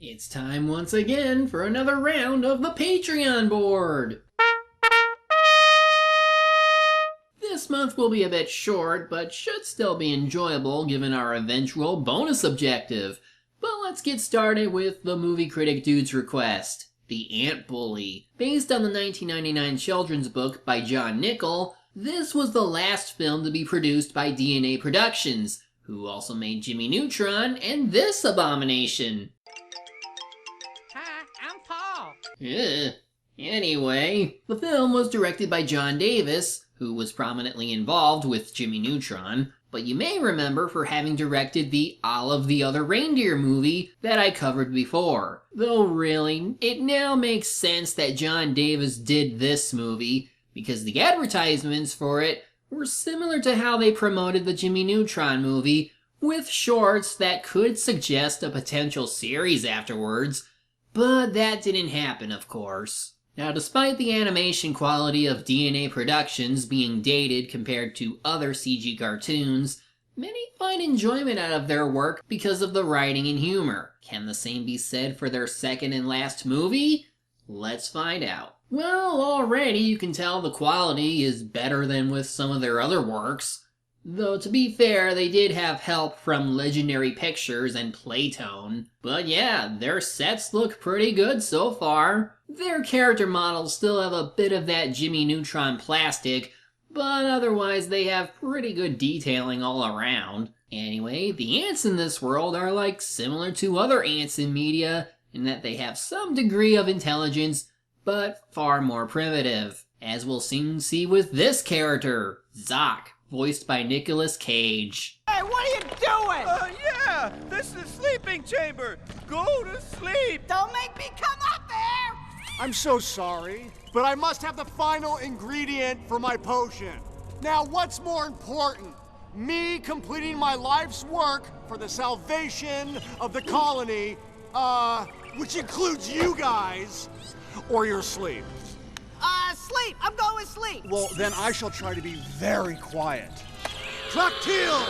It's time once again for another round of the Patreon board. This month will be a bit short, but should still be enjoyable given our eventual bonus objective. But let's get started with the movie critic dude's request, The Ant Bully. Based on the 1999 children's book by John Nichol, this was the last film to be produced by DNA Productions, who also made Jimmy Neutron and this abomination. Hi, I'm Paul. Anyway, the film was directed by John Davis, who was prominently involved with Jimmy Neutron, but you may remember for having directed the All of the Other Reindeer movie that I covered before. Though really, it now makes sense that John Davis did this movie, because the advertisements for it were similar to how they promoted the Jimmy Neutron movie, with shorts that could suggest a potential series afterwards, but that didn't happen, of course. Now, despite the animation quality of DNA Productions being dated compared to other CG cartoons, many find enjoyment out of their work because of the writing and humor. Can the same be said for their second and last movie? Let's find out. Well, already you can tell the quality is better than with some of their other works. Though, to be fair, they did have help from Legendary Pictures and Playtone. But yeah, their sets look pretty good so far. Their character models still have a bit of that Jimmy Neutron plastic, but otherwise they have pretty good detailing all around. Anyway, the ants in this world are like similar to other ants in media, in that they have some degree of intelligence, but far more primitive. As we'll soon see with this character, Zoc, voiced by Nicolas Cage. Hey, what are you doing? Yeah, this is the sleeping chamber. Go to sleep. Don't make me come up there! I'm so sorry, but I must have the final ingredient for my potion. Now, what's more important? Me completing my life's work for the salvation of the colony, which includes you guys, or your sleep? Sleep. I'm going with sleep. Well, then I shall try to be very quiet. Cocktail!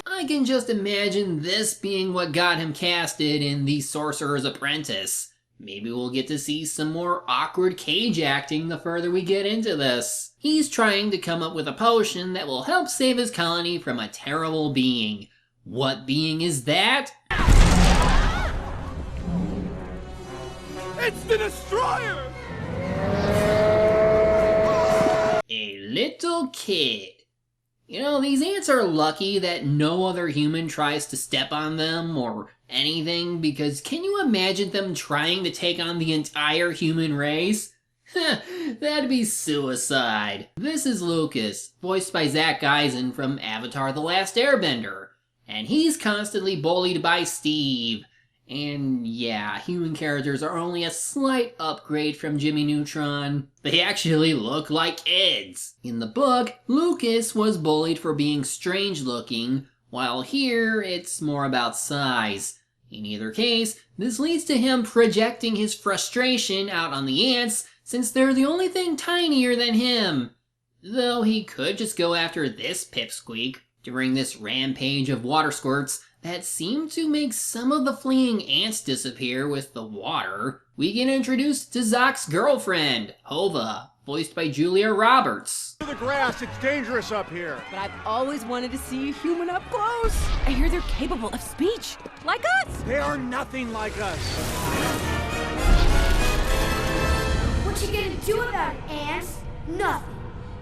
I can just imagine this being what got him casted in The Sorcerer's Apprentice. Maybe we'll get to see some more awkward Cage acting the further we get into this. He's trying to come up with a potion that will help save his colony from a terrible being. What being is that? It's the Destroyer! A little kid. You know, these ants are lucky that no other human tries to step on them or anything, because can you imagine them trying to take on the entire human race? That'd be suicide. This is Lucas, voiced by Zach Eisen from Avatar: The Last Airbender, and he's constantly bullied by Steve. And yeah, human characters are only a slight upgrade from Jimmy Neutron. They actually look like kids. In the book, Lucas was bullied for being strange looking, while here it's more about size. In either case, this leads to him projecting his frustration out on the ants since they're the only thing tinier than him. Though he could just go after this pipsqueak during this rampage of water squirts that seem to make some of the fleeing ants disappear with the water. We get introduced to Zoc's girlfriend, Hova, voiced by Julia Roberts. To the grass, it's dangerous up here. But I've always wanted to see a human up close. I hear they're capable of speech, like us. They are nothing like us. What you gonna do about it, ants? Nothing.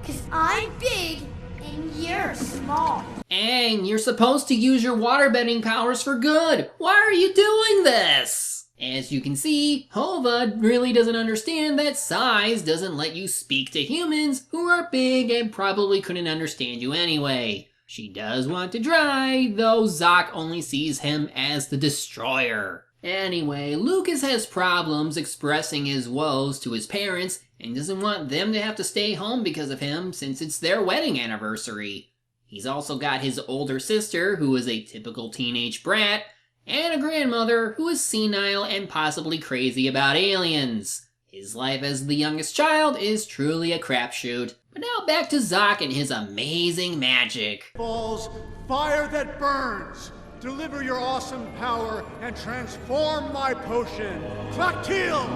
'Cause I'm big and you're small. Aang, you're supposed to use your waterbending powers for good. Why are you doing this? As you can see, Hova really doesn't understand that size doesn't let you speak to humans who are big and probably couldn't understand you anyway. She does want to try, though Zoc only sees him as the Destroyer. Anyway, Lucas has problems expressing his woes to his parents and doesn't want them to have to stay home because of him since it's their wedding anniversary. He's also got his older sister, who is a typical teenage brat, and a grandmother who is senile and possibly crazy about aliens. His life as the youngest child is truly a crapshoot. But now back to Zoc and his amazing magic. Balls, fire that burns. deliver your awesome power and transform my potion. Flactile!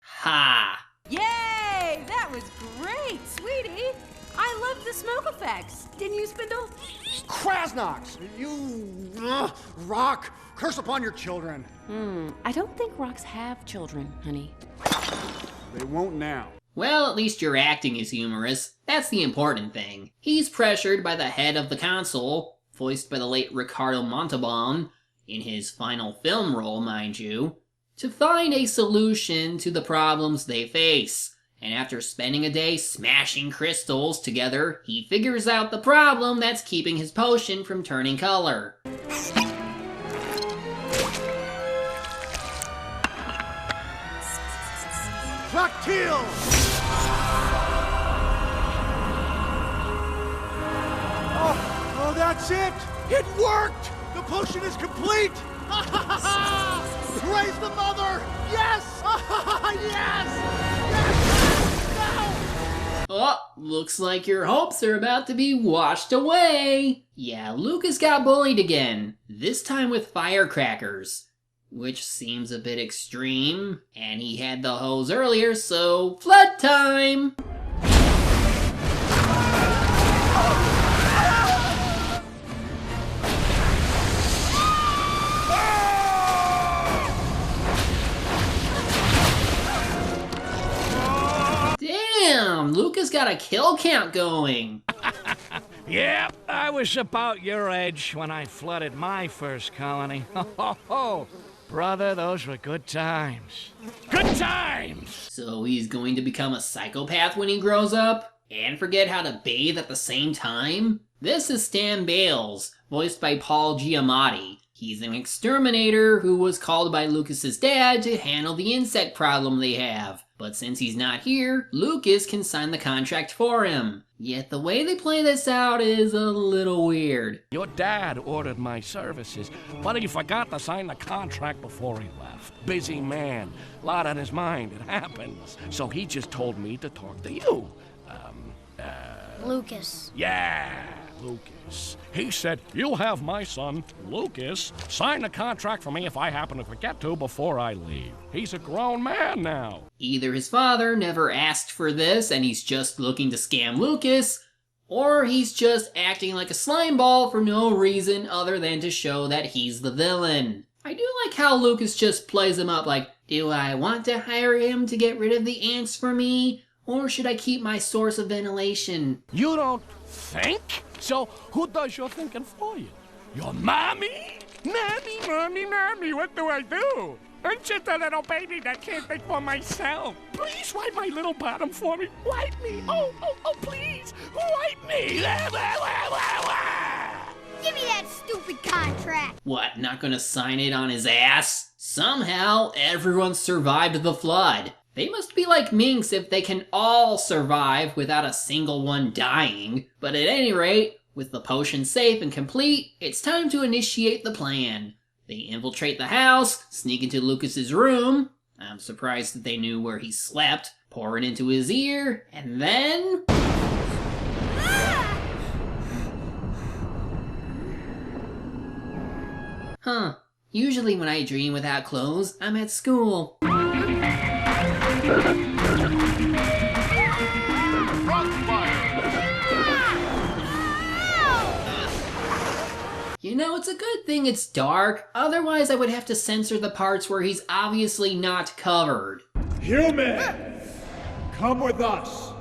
Ha! Yay! That was great, sweetie. I love the smoke effects. Didn't you, Spindle? Krasnox! You rock! Curse upon your children. I don't think rocks have children, honey. They won't now. Well, at least your acting is humorous. That's the important thing. He's pressured by the head of the council, voiced by the late Ricardo Montalban, in his final film role, mind you, to find a solution to the problems they face. And after spending a day smashing crystals together, he figures out the problem that's keeping his potion from turning color. Flactile! Oh, that's it! It worked! The potion is complete! Praise the mother! Yes! Yes! Oh, looks like your hopes are about to be washed away. Yeah, Lucas got bullied again, this time with firecrackers, which seems a bit extreme, and he had the hose earlier, so flood time! Damn, Lucas got a kill count going. Yep, I was about your age when I flooded my first colony. Ho, brother, those were good times. Good times! So he's going to become a psychopath when he grows up? And forget how to bathe at the same time? This is Stan Bales, voiced by Paul Giamatti. He's an exterminator who was called by Lucas's dad to handle the insect problem they have. But since he's not here, Lucas can sign the contract for him. Yet the way they play this out is a little weird. Your dad ordered my services, but he forgot to sign the contract before he left. Busy man, lot on his mind, it happens. So he just told me to talk to you. Lucas. Yeah, Lucas. He said, "You'll have my son, Lucas, sign the contract for me if I happen to forget to before I leave." He's a grown man now. Either his father never asked for this and he's just looking to scam Lucas, or he's just acting like a slimeball for no reason other than to show that he's the villain. I do like how Lucas just plays him up like, do I want to hire him to get rid of the ants for me? Or should I keep my source of ventilation? You don't think? So who does your thinking for you? Your mommy? Mommy, what do I do? I'm just a little baby that can't think for myself. Please wipe my little bottom for me. Wipe me. Oh, please. Wipe me. Give me that stupid contract. What, not gonna sign it on his ass? Somehow, everyone survived the flood. They must be like minks if they can all survive without a single one dying. But at any rate, with the potion safe and complete, it's time to initiate the plan. They infiltrate the house, sneak into Lucas's room. I'm surprised that they knew where he slept. Pour it into his ear, and then... Huh. Usually when I dream without clothes, I'm at school. You know, it's a good thing it's dark, otherwise I would have to censor the parts where he's obviously not covered. Human! Come with us!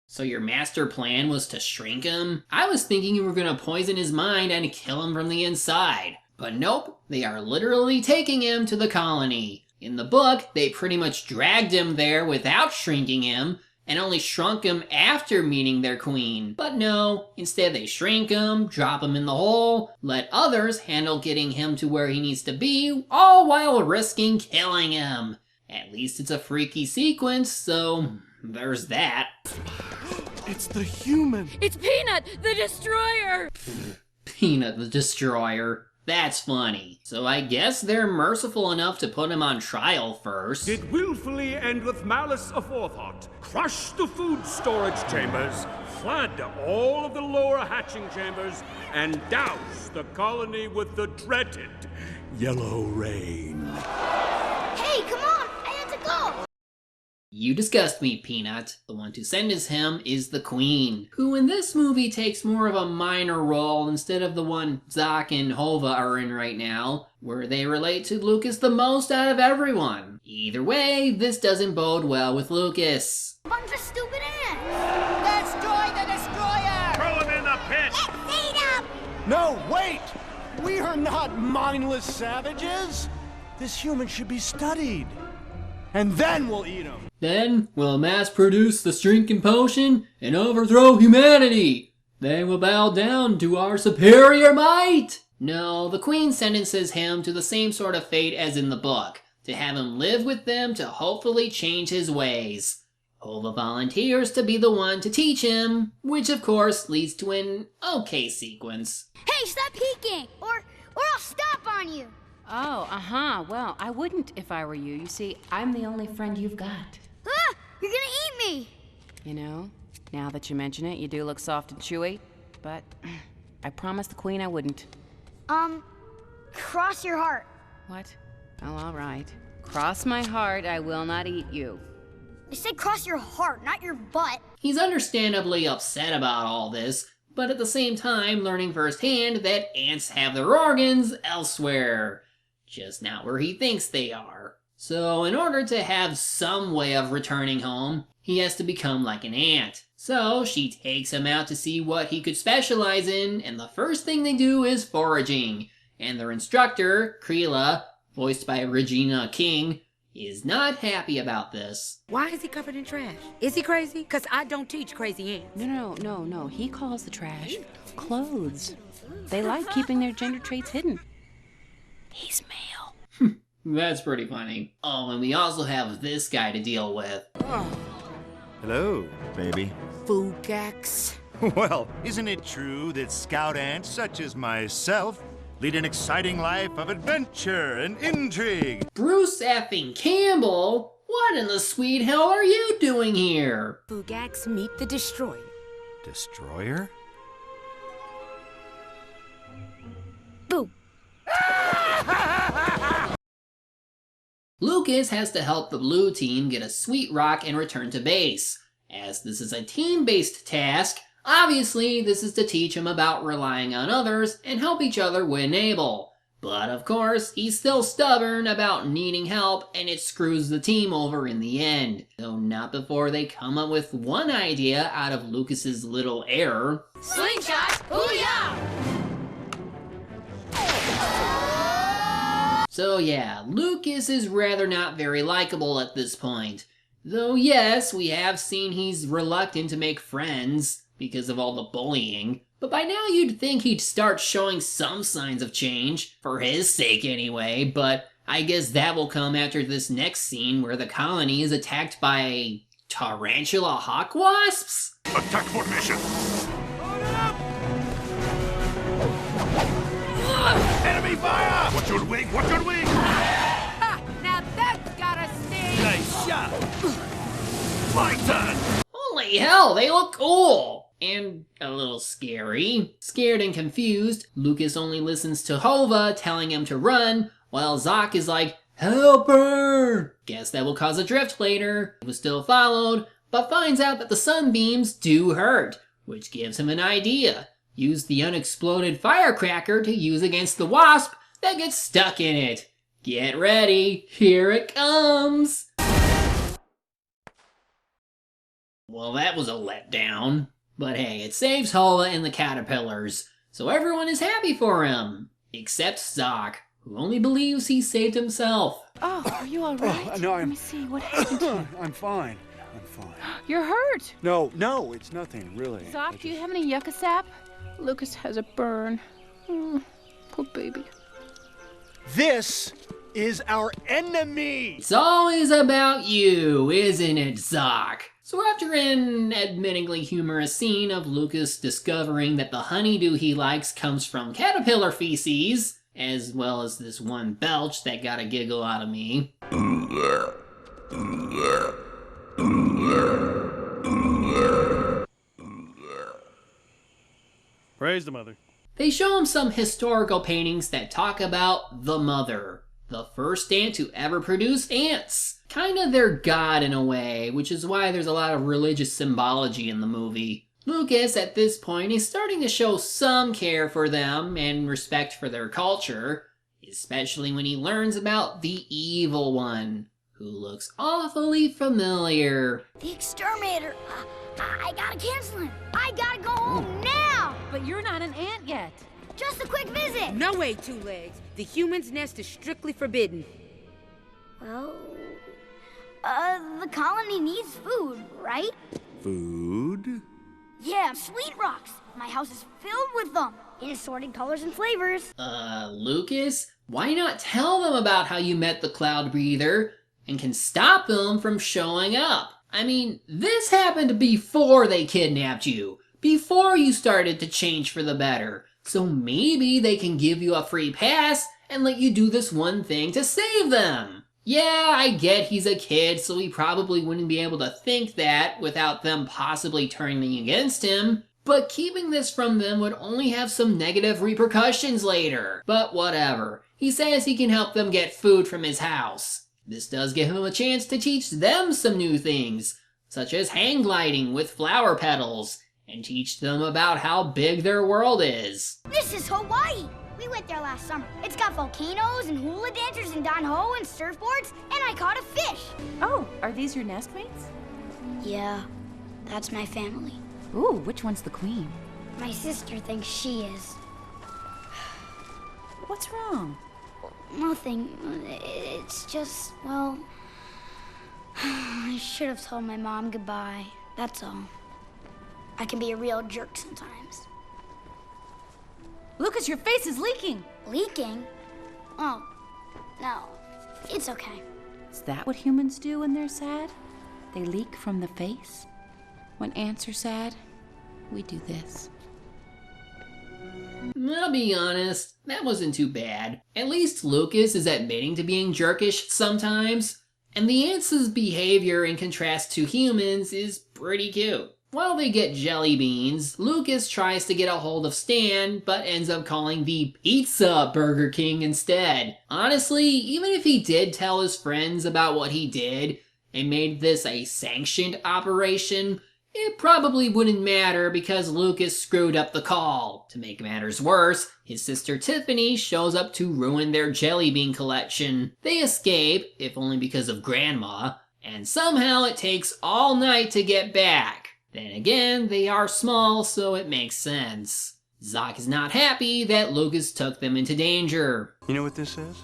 So your master plan was to shrink him? I was thinking you were gonna poison his mind and kill him from the inside. But nope, they are literally taking him to the colony. In the book, they pretty much dragged him there without shrinking him, and only shrunk him after meeting their queen. But no, instead they shrink him, drop him in the hole, let others handle getting him to where he needs to be, all while risking killing him. At least it's a freaky sequence, so there's that. It's the human! It's Peanut, the Destroyer! Peanut the Destroyer. That's funny. So I guess they're merciful enough to put him on trial first. Did willfully and with malice aforethought crush the food storage chambers, flood all of the lower hatching chambers and douse the colony with the dreaded yellow rain. Hey, come on! I have to go! You disgust me, Peanut. The one to sentence him is the Queen, who in this movie takes more of a minor role instead of the one Zach and Hova are in right now, where they relate to Lucas the most out of everyone. Either way, this doesn't bode well with Lucas. Bunch of stupid ants! Destroy the destroyer! Throw him in the pit! Let's eat 'em! No, wait! We are not mindless savages! This human should be studied. And then we'll eat him. Then we'll mass produce the Strinkin' Potion and overthrow humanity. They will bow down to our superior might. No, the Queen sentences him to the same sort of fate as in the book, to have him live with them to hopefully change his ways. Hova volunteers to be the one to teach him, which of course leads to an okay sequence. Hey, stop peeking! Or I'll stop on you! Oh, well, I wouldn't if I were you. You see, I'm the only friend you've got. Ah! You're gonna eat me! You know, now that you mention it, you do look soft and chewy, but I promised the Queen I wouldn't. Cross your heart. What? Oh, all right. Cross my heart, I will not eat you. I said cross your heart, not your butt. He's understandably upset about all this, but at the same time learning firsthand that ants have their organs elsewhere. Just not where he thinks they are. So in order to have some way of returning home, he has to become like an ant. So she takes him out to see what he could specialize in, and the first thing they do is foraging. And their instructor, Creela, voiced by Regina King, is not happy about this. Why is he covered in trash? Is he crazy? Because I don't teach crazy ants. No. He calls the trash clothes. They like keeping their gender traits hidden. He's male. That's pretty funny. Oh, and we also have this guy to deal with. Hello, baby. Fugax. Well, isn't it true that scout ants such as myself lead an exciting life of adventure and intrigue? Bruce effing Campbell? What in the sweet hell are you doing here? Fugax, meet the destroyer. Destroyer? Boo. Lucas has to help the blue team get a sweet rock and return to base. As this is a team-based task, obviously this is to teach him about relying on others and help each other when able. But of course, he's still stubborn about needing help and it screws the team over in the end. Though not before they come up with one idea out of Lucas's little error. Slingshot! Booyah! So yeah, Lucas is rather not very likable at this point. Though yes, we have seen he's reluctant to make friends because of all the bullying. But by now you'd think he'd start showing some signs of change, for his sake anyway, but I guess that will come after this next scene where the colony is attacked by tarantula hawk wasps? Attack formation! Enemy fire! Watch your wing! Watch your wing! Now that's gotta sting! Nice shot! My turn! Holy hell, they look cool! And a little scary. Scared and confused, Lucas only listens to Hova telling him to run, while Zach is like, help her! Guess that will cause a drift later. He was still followed, but finds out that the sunbeams do hurt, which gives him an idea. Use the unexploded firecracker to use against the wasp that gets stuck in it. Get ready, here it comes! Well, that was a letdown. But hey, it saves Hova and the caterpillars, so everyone is happy for him. Except Zach, who only believes he saved himself. Oh, are you all right? No, Let me see, what happened to you? I'm fine. You're hurt. No, it's nothing, really. Zach, do you have any yucca sap? Lucas has a burn. Poor baby. This is our enemy! It's always about you, isn't it, Zach? So after an admittingly humorous scene of Lucas discovering that the honeydew he likes comes from caterpillar feces, as well as this one belch that got a giggle out of me. Praise the mother. They show him some historical paintings that talk about the mother, the first ant to ever produce ants. Kind of their god in a way, which is why there's a lot of religious symbology in the movie. Lucas, at this point, is starting to show some care for them and respect for their culture, especially when he learns about the evil one, who looks awfully familiar. The exterminator. I gotta cancel him. I gotta go home now. But you're not an ant yet. Just a quick visit. No way, Two Legs. The human's nest is strictly forbidden. Well, the colony needs food, right? Food? Yeah, sweet rocks. My house is filled with them, in assorted colors and flavors. Lucas, why not tell them about how you met the Cloud Breather and can stop them from showing up? I mean, this happened before they kidnapped you, before you started to change for the better. So maybe they can give you a free pass and let you do this one thing to save them. Yeah, I get he's a kid, so he probably wouldn't be able to think that without them possibly turning against him. But keeping this from them would only have some negative repercussions later. But whatever. He says he can help them get food from his house. This does give him a chance to teach them some new things, such as hang gliding with flower petals, and teach them about how big their world is. This is Hawaii. We went there last summer. It's got volcanoes and hula dancers and don ho and surfboards, and I caught a fish. Oh, are these your nestmates? Yeah, that's my family. Ooh, which one's the queen? My sister thinks she is. What's wrong? Nothing. It's just, well, I should have told my mom goodbye. That's all. I can be a real jerk sometimes. Lucas, your face is leaking. Leaking? Oh, no. It's okay. Is that what humans do when they're sad? They leak from the face? When ants are sad, we do this. I'll be honest, that wasn't too bad. At least Lucas is admitting to being jerkish sometimes, and the ants' behavior in contrast to humans is pretty cute. While they get jelly beans, Lucas tries to get a hold of Stan, but ends up calling the Pizza Burger King instead. Honestly, even if he did tell his friends about what he did, and made this a sanctioned operation, it probably wouldn't matter because Lucas screwed up the call. To make matters worse, his sister Tiffany shows up to ruin their jelly bean collection. They escape, if only because of Grandma, and somehow it takes all night to get back. Then again, they are small, so it makes sense. Zoc is not happy that Lucas took them into danger. You know what this is?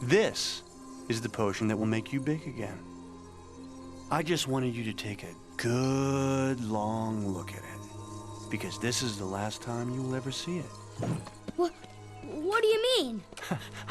This is the potion that will make you big again. I just wanted you to take a good long look at it, because this is the last time you will ever see it. What do you mean?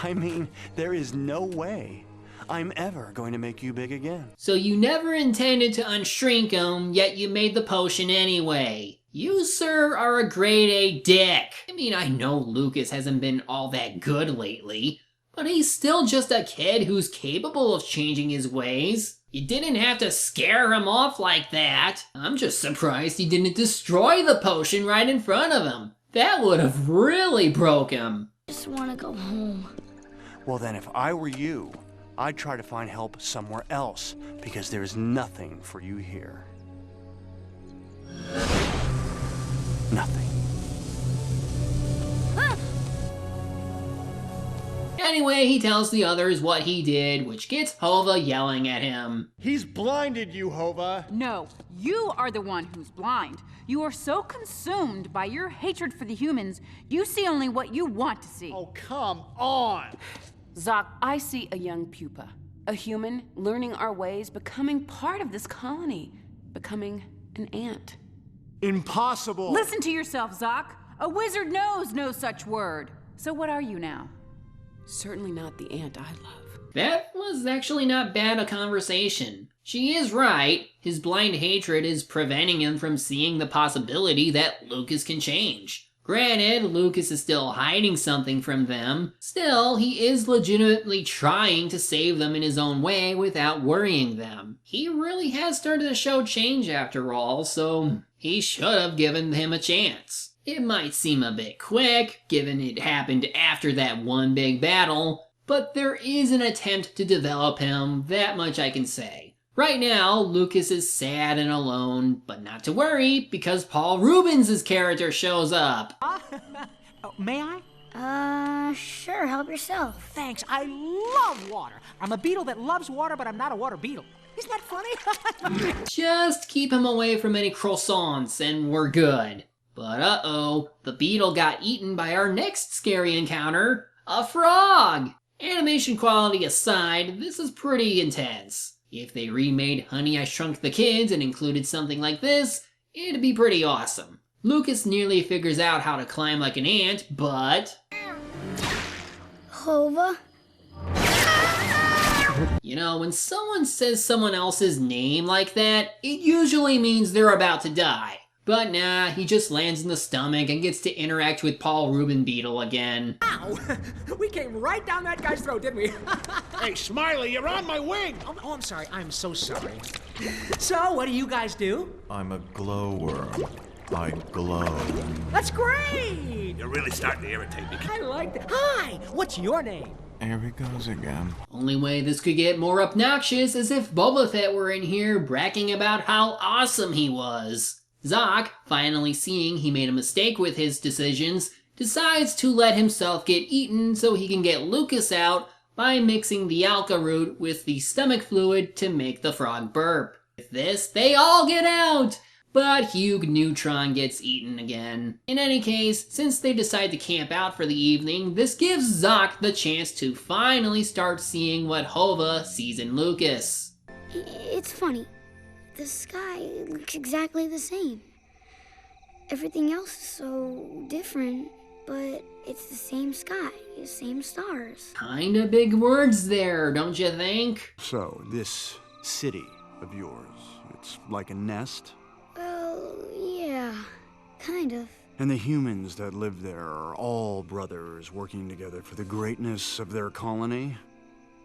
I mean, there is no way I'm ever going to make you big again. So you never intended to unshrink him, yet you made the potion anyway. You, sir, are a grade A dick. I mean, I know Lucas hasn't been all that good lately, but he's still just a kid who's capable of changing his ways. You didn't have to scare him off like that. I'm just surprised he didn't destroy the potion right in front of him. That would have really broke him. I just want to go home. Well then, if I were you, I'd try to find help somewhere else, because there is nothing for you here. Nothing. Anyway, he tells the others what he did, which gets Hova yelling at him. He's blinded you, Hova. No, you are the one who's blind. You are so consumed by your hatred for the humans, you see only what you want to see. Oh, come on. Zoc, I see a young pupa. A human learning our ways, becoming part of this colony. Becoming an ant. Impossible. Listen to yourself, Zoc. A wizard knows no such word. So what are you now? Certainly not the ant I love. That was actually not bad a conversation. She is right. His blind hatred is preventing him from seeing the possibility that Lucas can change. Granted, Lucas is still hiding something from them. Still, he is legitimately trying to save them in his own way without worrying them. He really has started to show change after all, so he should have given him a chance. It might seem a bit quick, given it happened after that one big battle, but there is an attempt to develop him, that much I can say. Right now, Lucas is sad and alone, but not to worry, because Paul Reubens' character shows up. May I? Sure, help yourself. Thanks, I love water. I'm a beetle that loves water, but I'm not a water beetle. Isn't that funny? Just keep him away from any croissants and we're good. But uh-oh, the beetle got eaten by our next scary encounter, a frog! Animation quality aside, this is pretty intense. If they remade Honey, I Shrunk the Kids and included something like this, it'd be pretty awesome. Lucas nearly figures out how to climb like an ant, but... Hova? You know, when someone says someone else's name like that, it usually means they're about to die. But nah, he just lands in the stomach and gets to interact with Paul Reubens Beetle again. Ow! We came right down that guy's throat, didn't we? Hey, Smiley, you're on my wing! Oh, I'm sorry. I'm so sorry. So, what do you guys do? I'm a glowworm. I glow. That's great! You're really starting to irritate me. I like that. Hi! What's your name? Here he goes again. Only way this could get more obnoxious is if Boba Fett were in here bragging about how awesome he was. Zoc, finally seeing he made a mistake with his decisions, decides to let himself get eaten so he can get Lucas out by mixing the alka root with the stomach fluid to make the frog burp. With this, they all get out! But Hugh Neutron gets eaten again. In any case, since they decide to camp out for the evening, this gives Zoc the chance to finally start seeing what Hova sees in Lucas. It's funny. The sky looks exactly the same. Everything else is so different, but it's the same sky, the same stars. Kinda big words there, don't you think? So, this city of yours, it's like a nest? Well, yeah, kind of. And the humans that live there are all brothers working together for the greatness of their colony?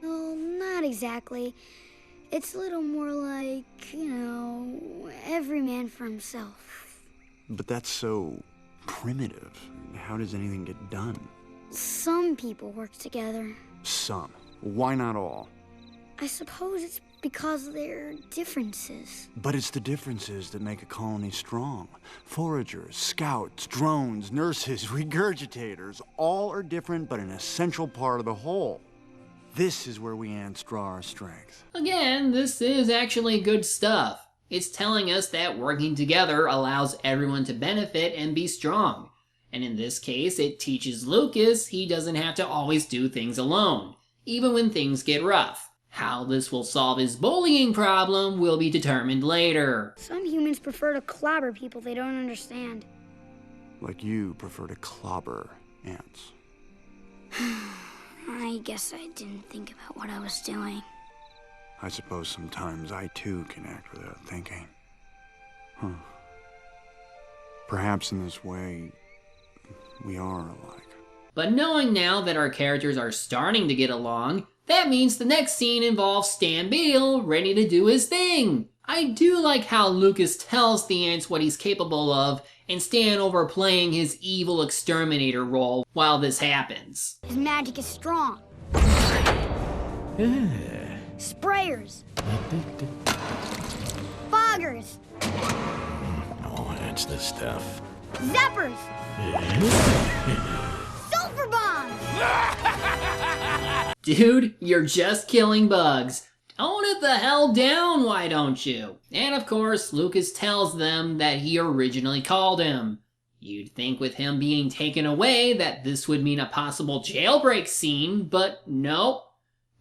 Well, not exactly. It's a little more like, every man for himself. But that's so primitive. How does anything get done? Some people work together. Some. Why not all? I suppose it's because of their differences. But it's the differences that make a colony strong. Foragers, scouts, drones, nurses, regurgitators, all are different but an essential part of the whole. This is where we ants draw our strength. Again, this is actually good stuff. It's telling us that working together allows everyone to benefit and be strong. And in this case, it teaches Lucas he doesn't have to always do things alone, even when things get rough. How this will solve his bullying problem will be determined later. Some humans prefer to clobber people they don't understand. Like you prefer to clobber ants. I guess I didn't think about what I was doing. I suppose sometimes I too can act without thinking. Perhaps in this way, we are alike. But knowing now that our characters are starting to get along, that means the next scene involves Stan Beetle ready to do his thing. I do like how Lucas tells the ants what he's capable of and Stan overplaying his evil exterminator role while this happens. His magic is strong. Sprayers. Foggers. Oh, that's the stuff. Zappers. Sulfur bombs. Dude, you're just killing bugs. Tone it the hell down, why don't you? And of course, Lucas tells them that he originally called him. You'd think with him being taken away that this would mean a possible jailbreak scene, but nope.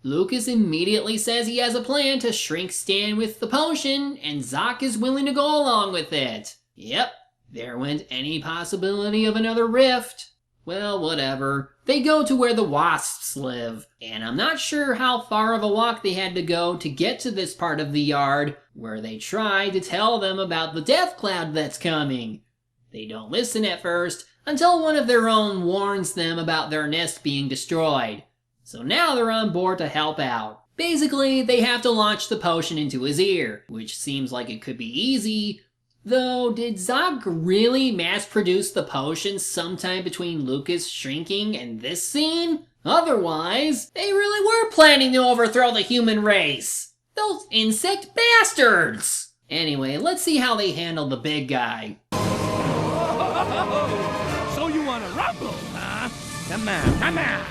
Lucas immediately says he has a plan to shrink Stan with the potion, and Zoc is willing to go along with it. Yep, there went any possibility of another rift. Well, whatever. They go to where the wasps live, and I'm not sure how far of a walk they had to go to get to this part of the yard, where they try to tell them about the death cloud that's coming. They don't listen at first, until one of their own warns them about their nest being destroyed. So now they're on board to help out. Basically, they have to launch the potion into his ear, which seems like it could be easy. Though, did Zog really mass-produce the potion sometime between Lucas shrinking and this scene? Otherwise, they really were planning to overthrow the human race. Those insect bastards! Anyway, let's see how they handle the big guy. So you want to rumble, huh? Come on, come on!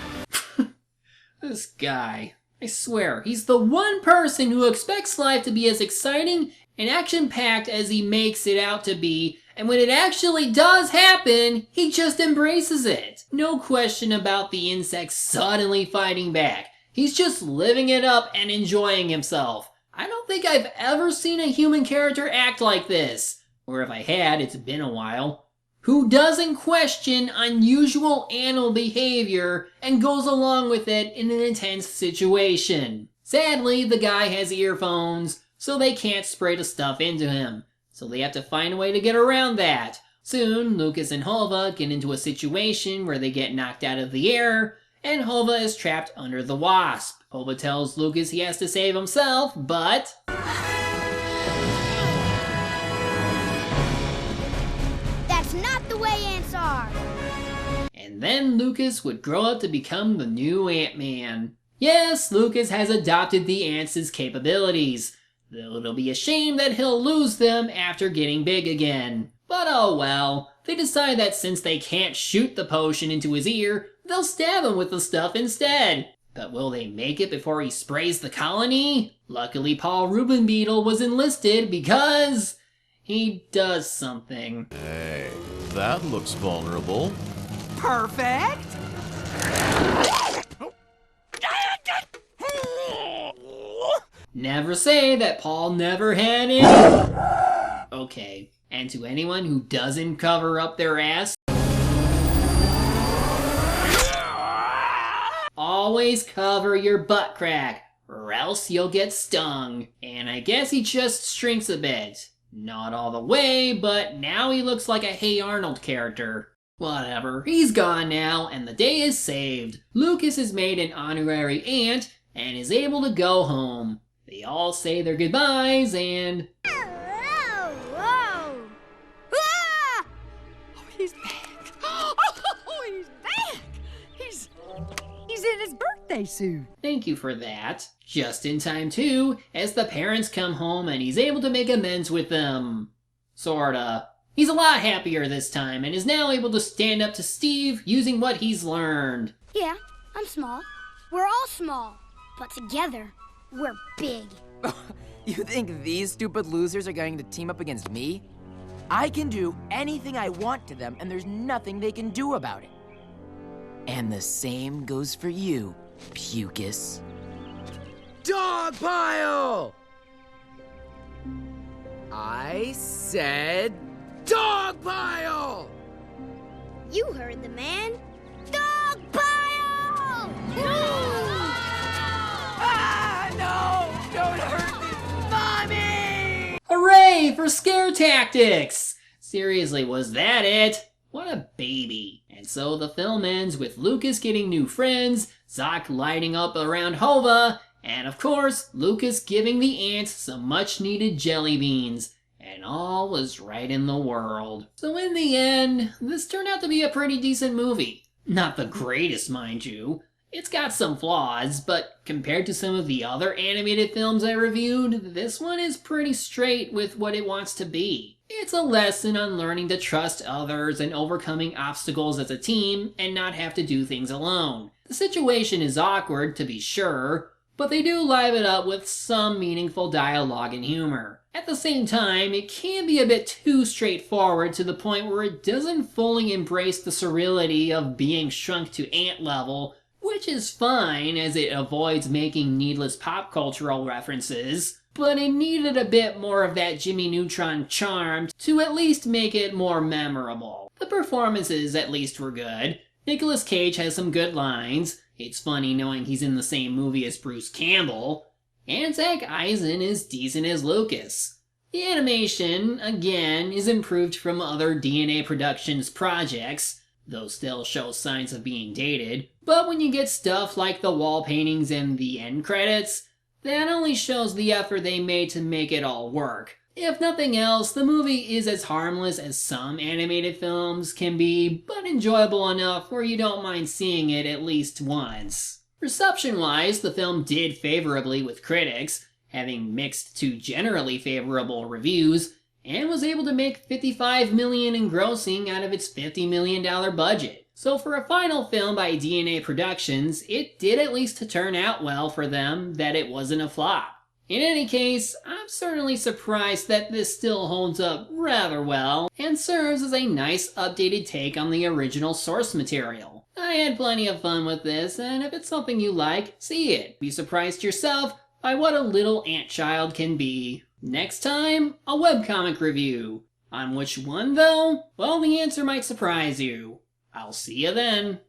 This guy. I swear, he's the one person who expects life to be as exciting and action-packed as he makes it out to be, and when it actually does happen, he just embraces it. No question about the insects suddenly fighting back. He's just living it up and enjoying himself. I don't think I've ever seen a human character act like this. Or if I had, it's been a while. Who doesn't question unusual animal behavior and goes along with it in an intense situation. Sadly, the guy has earphones, so they can't spray the stuff into him. So they have to find a way to get around that. Soon, Lucas and Hova get into a situation where they get knocked out of the air, and Hova is trapped under the wasp. Hova tells Lucas he has to save himself, but... Not the way ants are. And then Lucas would grow up to become the new Ant-Man. Yes, Lucas has adopted the ants' capabilities, though it'll be a shame that he'll lose them after getting big again. But oh well, they decide that since they can't shoot the potion into his ear, they'll stab him with the stuff instead. But will they make it before he sprays the colony? Luckily, Paul Reubens Beetle was enlisted because... he does something. Hey, that looks vulnerable. Perfect! Never say that Paul never had any. Okay, and to anyone who doesn't cover up their ass, always cover your butt crack, or else you'll get stung. And I guess he just shrinks a bit. Not all the way, but now he looks like a Hey Arnold character. Whatever, he's gone now, and the day is saved. Lucas is made an honorary ant, and is able to go home. They all say their goodbyes, and... Whoa! Whoa! Ah! Oh, he's back. Oh, he's back. He's in his birthday suit. Thank you for that. Just in time too, as the parents come home and he's able to make amends with them. Sorta. He's a lot happier this time and is now able to stand up to Steve using what he's learned. Yeah, I'm small. We're all small. But together, we're big. You think these stupid losers are going to team up against me? I can do anything I want to them, and there's nothing they can do about it. And the same goes for you, Pucus. Dog pile! I said dog pile! You heard the man. Dog pile! Ah, no! Don't hurt me! Mommy! Hooray for scare tactics! Seriously, was that it? What a baby. And so the film ends with Lucas getting new friends, Zoc lighting up around Hova, and of course, Lucas giving the ants some much needed jelly beans. And all was right in the world. So in the end, this turned out to be a pretty decent movie. Not the greatest, mind you. It's got some flaws, but compared to some of the other animated films I reviewed, this one is pretty straight with what it wants to be. It's a lesson on learning to trust others and overcoming obstacles as a team and not have to do things alone. The situation is awkward, to be sure, but they do liven it up with some meaningful dialogue and humor. At the same time, it can be a bit too straightforward to the point where it doesn't fully embrace the surreality of being shrunk to ant level, which is fine as it avoids making needless pop cultural references, but it needed a bit more of that Jimmy Neutron charm to at least make it more memorable. The performances at least were good. Nicolas Cage has some good lines. It's funny knowing he's in the same movie as Bruce Campbell. And Zach Eisen is decent as Lucas. The animation, again, is improved from other DNA Productions projects, though still shows signs of being dated. But when you get stuff like the wall paintings and the end credits, that only shows the effort they made to make it all work. If nothing else, the movie is as harmless as some animated films can be, but enjoyable enough where you don't mind seeing it at least once. Reception-wise, the film did favorably with critics, having mixed to generally favorable reviews, and was able to make $55 million in grossing out of its $50 million budget. So for a final film by DNA Productions, it did at least turn out well for them that it wasn't a flop. In any case, I'm certainly surprised that this still holds up rather well, and serves as a nice updated take on the original source material. I had plenty of fun with this, and if it's something you like, see it. Be surprised yourself by what a little ant child can be. Next time, a webcomic review. On which one, though? Well, the answer might surprise you. I'll see you then.